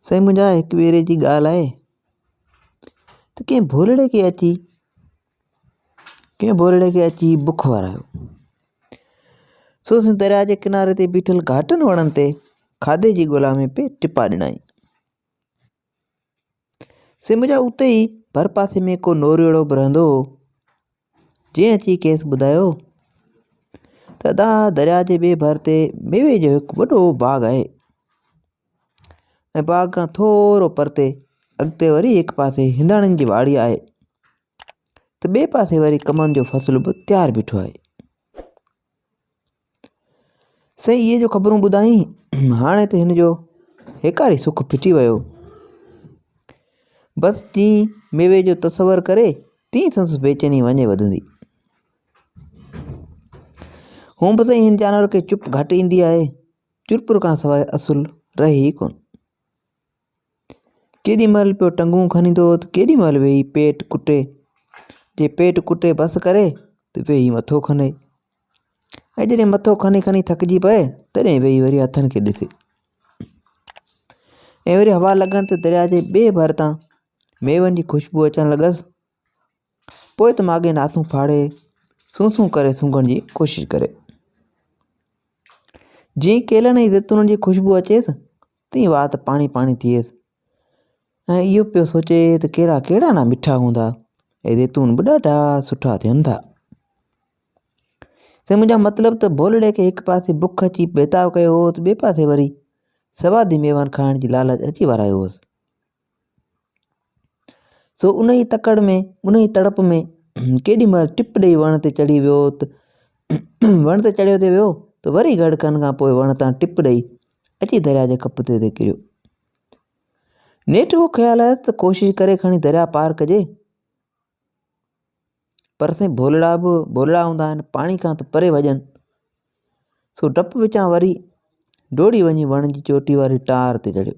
साईं मुंहिंजा हिकु भेरे जी ॻाल्हि आहे त कंहिं भोलड़े खे अची बुख वारायो। सोसिन दरिया जे किनारे ते बीठल घाटनि वणनि ते खाधे जी ॻोल्हा में पे टिपा ॾिनई। से मुंहिंजा उते ई भर पासे में को नोरियोड़ो बि रहंदो हो। जंहिं अची खेसि ॿुधायो त अदा दरिया जे ॿिए भर ते मेवे जो हिकु वॾो बाग़ आहे ऐं बाग़ खां थोरो परते अॻिते वरी हिकु पासे हिंदाणियुनि जी वाड़ी आहे त ॿिए पासे वरी कमनि जो फ़सुलु बि तयारु बीठो आहे। साईं इहे जो ख़बरूं ॿुधाई हाणे त हिन जो हिकारी सुख फिटी वियो। बसि जीअं मेवे जो तसवर करे तीअं संदसि बेचैनी वञे वधंदी। हूं बि साईं हिन जानवर खे चुप घटि ईंदी आहे, चुरपुर खां सवाइ असुलु रहे ई कोन। केॾी महिल पियो टंगूं खणींदो त केॾी महिल वेही पेट कुटे, जे पेट कुटे बसि करे त वेही मथो खणे, ऐं जॾहिं मथो खणी खणी थकिजी पए तॾहिं वेही वरी हथनि खे ॾिसे। ऐं वरी हवा लॻण ते दरिया जे ॿिए भर तां मेवनि जी ख़ुशबू अचणु लॻसि। पोइ त माॻे नासूं फाड़े सूं करे सूंघण जी कोशिशि करे। जीअं केलनि ऐं ज़ैतूननि जी ख़ुशबू अचेसि तीअं वात पाणी पाणी थिएसि ऐं इहो पियो सोचे त कहिड़ा ना मिठा हूंदा ऐं ज़ैतून बि ॾाढा सुठा थियनि था। से मुंहिंजा मतिलबु त भोलड़े खे हिकु पासे बुख अची बेताब कयो हो त ॿिए पासे वरी सवादी मेवनि खाइण जी लालच अची वारायो हुअसि। सो उन ई तकड़ में उन ई तड़प में केॾी महिल टिप ॾेई वण ते चढ़ी वियो त वण ते चढ़ियो ते वियो त वरी गड़कनि खां पोइ वण तां टिप ॾेई अची दरिया जे कप ते किरियो। नेठि उहो ख़्यालु आयुसि त कोशिशि करे खणी दरिया पार कजे, पर साईं भोलड़ा हूंदा आहिनि पाणी खां त परे वॼनि। सो डपु विचां वरी डोड़ी वञी वण जी चोटी वारी टार ते चढ़ियो।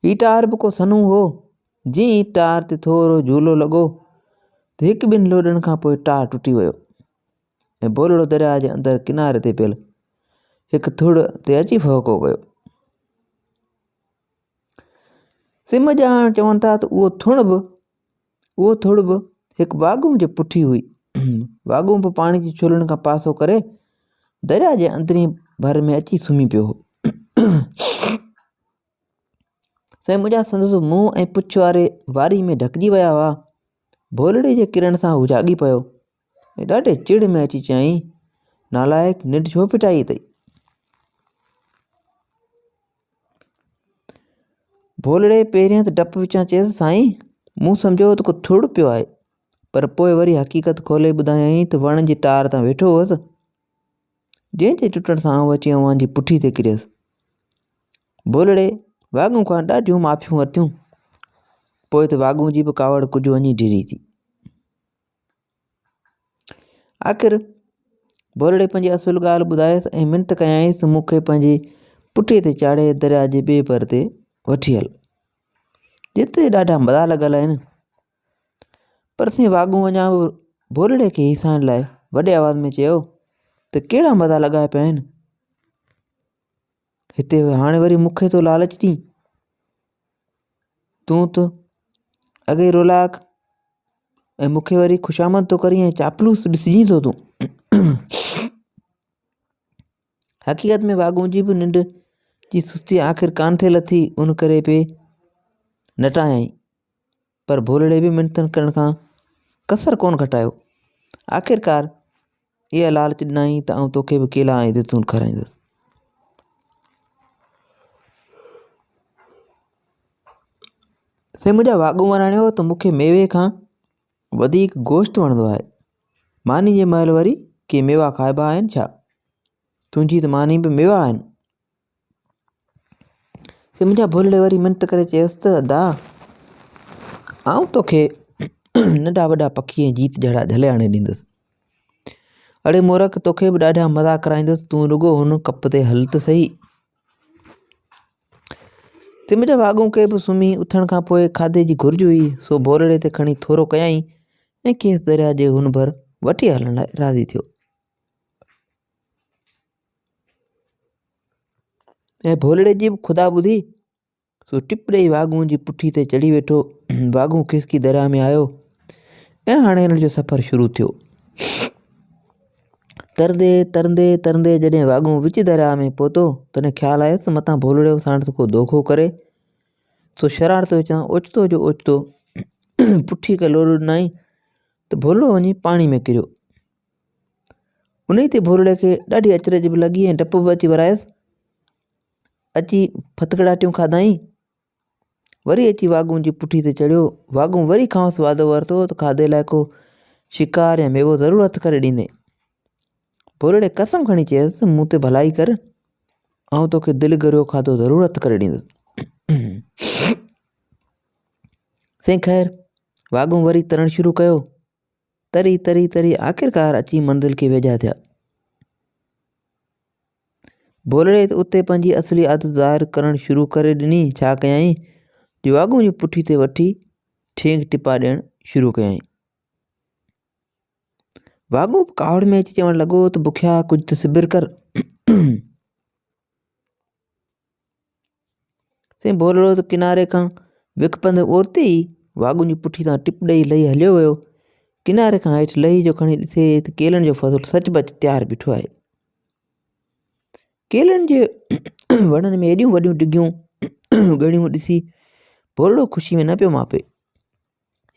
हीअ टार बि को सनू हो। जीअं ई टार ते थोरो झूलो लॻो त हिकु ॿिनि लोॾनि खां पोइ टार टुटी वियो ऐं भोलड़ो दरिया जे अंदरि किनारे ते पियल हिकु थुड़ ते अची फहको कयो। सिम ॼाण चवनि था त उहो थुड़ बि हिकु वाॻुम जे पुठी हुई। वाॻुम बि पाणी जी छुलनि खां पासो करे दरिया जे अंदरी भर में अची सुम्ही पियो हो। साईं मुंहिंजा संदसि मुंहुं ऐं पुछ वारे वारी में ढकिजी विया हुआ। भोलड़े जे किरण सां हू जाॻी पियो ऐं ॾाढे चिड़ में अची चयईं, नालायक निंड छो फिटाई अथई? भोलड़े पहिरियां त डपु विचां चयसि, साईं मूं सम्झो त को थुड़ पियो आहे, पर पोइ वरी हक़ीक़त खोले ॿुधायईं त वण जी टार तां वेठो हुअसि, जंहिंजे टुटण सां आउं अची वण जी पुठी ते किरियसि। भोलड़े वाॻूं खां ॾाढियूं माफ़ियूं वरितियूं, पोइ त वाॻूं जी बि कावड़ कुझु वञी ढिरी थी। आख़िर भोलड़े पंहिंजी असुलु ॻाल्हि ॿुधायसि ऐं मिनत कयाईंसि त मूंखे पंहिंजी पुठीअ ते चाढ़े दरिया जे ॿिए पर ते वठी हल, जिते ॾाढा मज़ा लॻल आहिनि। पर साईं वाॻूं वञा बि भोलड़े खे हिसाइण लाइ वॾे आवाज़ में चयो त कहिड़ा मज़ा लॻाए पिया आहिनि, हिते हाणे वरी मूंखे तो लालच ॾी? तूं त अॻे रोलाक ऐं मूंखे वरी ख़ुशामद तो करी ऐं चापलूस ॾिसजी थो तूं। हक़ीक़त में वाॻूं जी बि निंड जी सुस्ती आख़िर कान थे लथी, उन करे पे नटायई। पर भोलड़े बि मिनतनि करण खां कसर कोन घटायो। आख़िरकार इहा लालच ॾिनई त आउं तोखे बि केला ऐं ज़ैतून खाराईंदुसि। साईं मुंहिंजा वाॻूं वराणियो त मूंखे मेवे खां वधीक गोश्त वणंदो आहे। मानी जे महिल वरी के मेवा खाइबा आहिनि छा? तुंहिंजी त मानी बि मेवा आहिनि। साईं मुंहिंजा भोलड़े वरी मिनत करे चयसि त अदा आउं तोखे नंढा वॾा पखी ऐं जीत जहिड़ा झले आणे ॾींदुसि। अड़े मोरख तोखे बि ॾाढा मज़ा कराईंदुसि, तूं रुॻो हुन कप ते हल त सही। साईं मुंहिंजा वाॻूं खे बि सुम्ही उथण खां पोइ खाधे जी घुर्ज हुई, सो भोलड़े ते खणी थोरो कयाईं ऐं खेसि दरिया जे हुन भर वठी हलण लाइ राज़ी थियो। ऐं भोलड़े जी बि ख़ुदा ॿुधी सो टिप ॾेई वाघूअ जी पुठी ते चढ़ी वेठो। वाघूं खिसकी दरिया में आयो ऐं हाणे हिन जो सफ़र शुरू थियो। तरंदे तरंदे तरंदे जॾहिं वाघूं विच दरिया में पहुतो तॾहिं ख़्यालु आयुसि मथां भोलड़े साण को धोखो करे सो शरारत विचां ओचितो जो ओचितो पुठी खे लोॾो ॾिनई त भोलड़ो वञी पाणी में किरियो। उन ई ते भोलड़े खे ॾाढी अचरज बि लॻी ऐं डपु बि अची वरायसि। अची फतकड़ाटियूं खाधाई, वरी अची वाघूं जी पुठी ते चढ़ियो। वाघूं वरी खांसि वादो वरितो त खाधे लाइ को शिकार या मेवो ज़रूरु हथु करे ॾींदे। भोलड़े कसम खणी चयसि मूं ते भलाई कर, आउं तोखे दिलि गरियो खाधो ज़रूरु हथु करे ॾींदुसि। से ख़ैरु वाघूं वरी तरणु शुरू कयो। तरी तरी तरी आख़िरकार अची मंज़िल खे वेझा थिया। भोलड़े उते पंहिंजी असली आदत ज़ाहिर करणु शुरू करे ॾिनी। छा कयई जो वाघूं जी पुठी ते वठी ठेंग टिपा ॾियणु शुरू कयई। वाघूं कावड़ में अची चवणु लॻो त बुखिया कुझु त सिबिर कर। से भोलड़ो त किनारे खां विकपंद ओरते ई वाघूं जी पुठी तां टिप ॾेई लही हलियो वियो। किनारे खां हेठि लही जो खणी ॾिसे त केलनि जो फ़सुलु सचुपचु तयारु बीठो आहे। केलनि जे वणनि में एॾियूं वॾियूं डिघियूं ॻड़ियूं ॾिसी भोलड़ो ख़ुशी में न पियो मापे।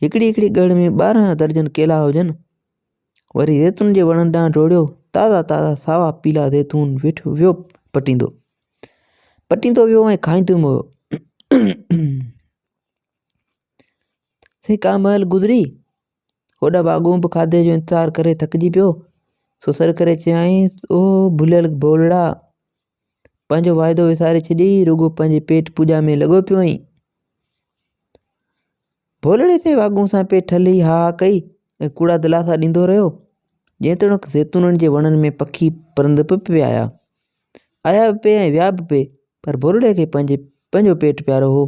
हिकिड़ी हिकिड़ी ॻड़ में 12 दर्जन केला हुजनि। वरी ज़ैतून जे वणनि ॾांहुं डोड़ियो। ताज़ा ताज़ा सावा पीला ज़ैतून वेठो वियो पटींदो वियो ऐं खाईंदो वियो। से का महिल गुज़री, होॾा वाघूं बि खाधे जो इंतज़ारु करे थकिजी पियो। सो सर करे चयाईंसि ओ भुलियल भोलड़ा, पंहिंजो वाइदो विसारे छॾी रुॻो पंहिंजे पेट पूॼा में लॻो पियो आहीं। भोलड़े से वाघूं सां पेट हली हा कई ऐं कूड़ा दिलासा ॾींदो रहियो। जेतोणीकि ज़ैतूननि जे वणनि में पखी परिंद बि पिया आया बि पिए ऐं विया बि पिए, पर भोलड़े खे पंहिंजो पेट प्यारो हो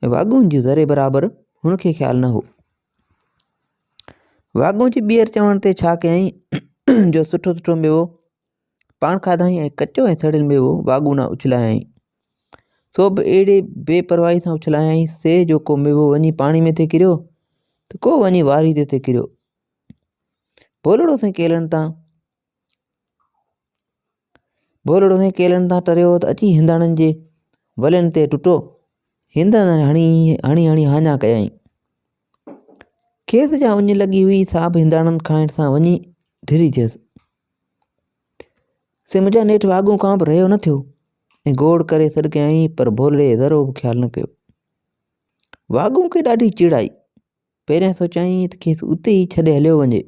ऐं वाघूं जी ज़रे बराबरि हुनखे ख़्यालु न हो। वाघूं जी ॿीहर चवण ते छा कयईं जो सुठो सुठो मेवो पाण खाधाई ऐं कचो ऐं सड़ियल मेवो वाघूं न उछलायईं। सो बि अहिड़े बेपरवाही सां उछलायईं से जो को मेवो वञी पाणी में थे किरियो त को वञी वारी ते थे किरियो। भोलड़ो से केलनि तां टरियो त अची हिंदाणनि जे वलनि ते टुटो। हिंदण हणी हणी हणी हाञा कयईं। खेसि जा वञ लॻी हुई सा बि हिंदाणनि खाइण सां वञी ढिरी थियसि। से मुंहिंजा नेठि वाघूं खां बि रहियो न थियो ऐं गोड़ करे सॾु कयईं, पर भोलड़े ज़रो बि ख़्यालु न कयो। वाघूं खे ॾाढी चिड़ आई। पहिरियां सोचाईं त खेसि उते ई छॾे हलियो वञे,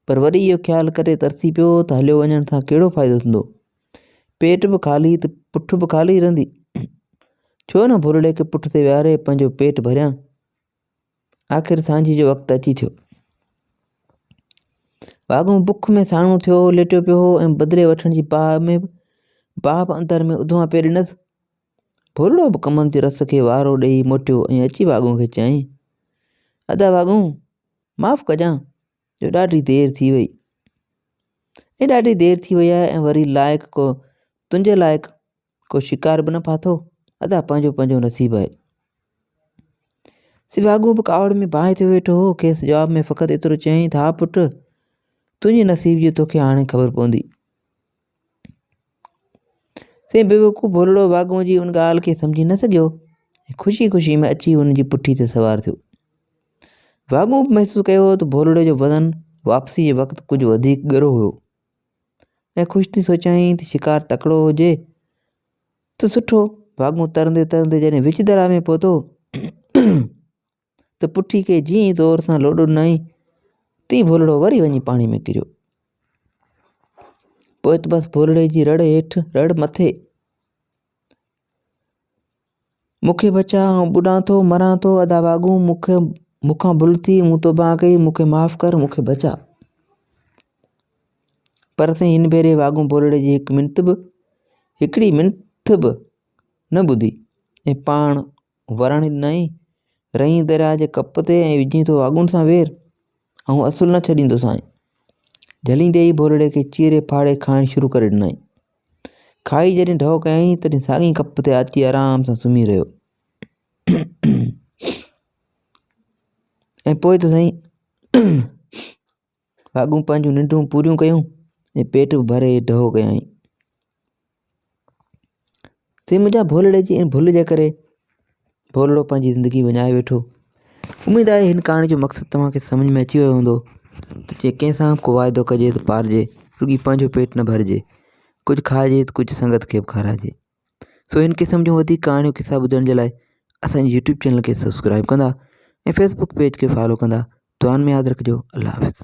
पर वरी इहो ख़्यालु करे तरसी पियो त हलियो वञण सां कहिड़ो फ़ाइदो थींदो। पेट बि ख़ाली त पुठ बि ख़ाली रहंदी। छो न भोलड़े खे पुठ ते विहारे पंहिंजो पेट भरियां। आख़िर सांझी जो वक़्तु अची थियो। वाघूं बुख में साणो थियो लेटियो पियो हो ऐं बदिले वठण जी बाह अंदर में उधवा पे ॾिनसि। भोलड़ो बि कमनि जे रस खे वारो ॾेई मोटियो ऐं अची वाघूं खे चयईं, अदा वाघूं माफ़ु कजां जो ॾाढी देरि थी वई आहे ऐं वरी तुंहिंजे लाइक़ु को शिकार बि न फाथो। अदा पंहिंजो पंहिंजो नसीबु आहे। से वाघूं बि कावड़ में बाहि थियो वेठो हो। खेसि जवाब में फ़क़ति एतिरो चयईं त हा पुटु, तुंहिंजे नसीब जी तोखे हाणे ख़बर पवंदी। से बेवकूफ़ भोलड़ो वाघूं जी उन ॻाल्हि खे सम्झी न सघियो ऐं ख़ुशी ख़ुशी में अची हुन जी पुठी ते सवार थियो। वाघूं बि महसूसु कयो त भोलड़े जो वज़न वापसी जे वक़्तु कुझु वधीक ॻरो हुयो ऐं ख़ुशि थी सोचाईं त शिकार तकिड़ो हुजे त सुठो। वाघूं तरंदे तरंदे जॾहिं विच दरिया में पहुतो त पुठी खे जीअं ज़ोर सां लोॾो ॾिनई तीअं भोलड़ो वरी वञी पाणी में किरियो। पोइ त बसि भोलड़े जी रड़ हेठि रड़ मथे, मूंखे बचा ऐं ॿुॾां थो मरां थो। अदा वाघूं मूंखां भुल थी, मूं तौबा कई, मूंखे माफ़ु कर, मूंखे बचा। पर से हिन भेरे वाघूं भोलड़े जी हिकिड़ी मिंथ बि न ॿुधी ऐं पाण वराणी ॾिनई, रही दरिया जे कप ते ऐं विझी थो वाघुनि सां वेर, ऐं असुलु न छॾींदो साईं। झलींदे ई भोलड़े खे चीरे फाड़े खाइणु शुरू करे ॾिनई। खाई जॾहिं ढो कयईं तॾहिं साॻी कप ते अची आराम सां सुम्ही रहियो। ऐं पोइ त साईं भाॻूं पंहिंजूं निंडूं पूरियूं कयूं ऐं पेट बि भरे ढो कयईं। से मुंहिंजा भोलड़े जी इन भुल जे करे भोलड़ो पंहिंजी ज़िंदगी विञाए वेठो। उमेदु आहे हिन कहाणी जो मक़सदु तव्हांखे सम्झ में अची वियो हूंदो त जे कंहिंसां को वाइदो कजे त पारिजे, रुॻी पंहिंजो पेट न भरिजे, कुझु खाइजे त कुझु संगत खे बि खाराइजे। सो हिन क़िस्म जूं वधीक कहाणियूं किसा ॿुधण जे लाइ असांजे यूट्यूब चैनल खे सब्सक्राइब कंदा ऐं फेसबुक पेज खे फॉलो कंदा। दुआनि में यादि रखिजो। अल्लाह हाफ़िज़।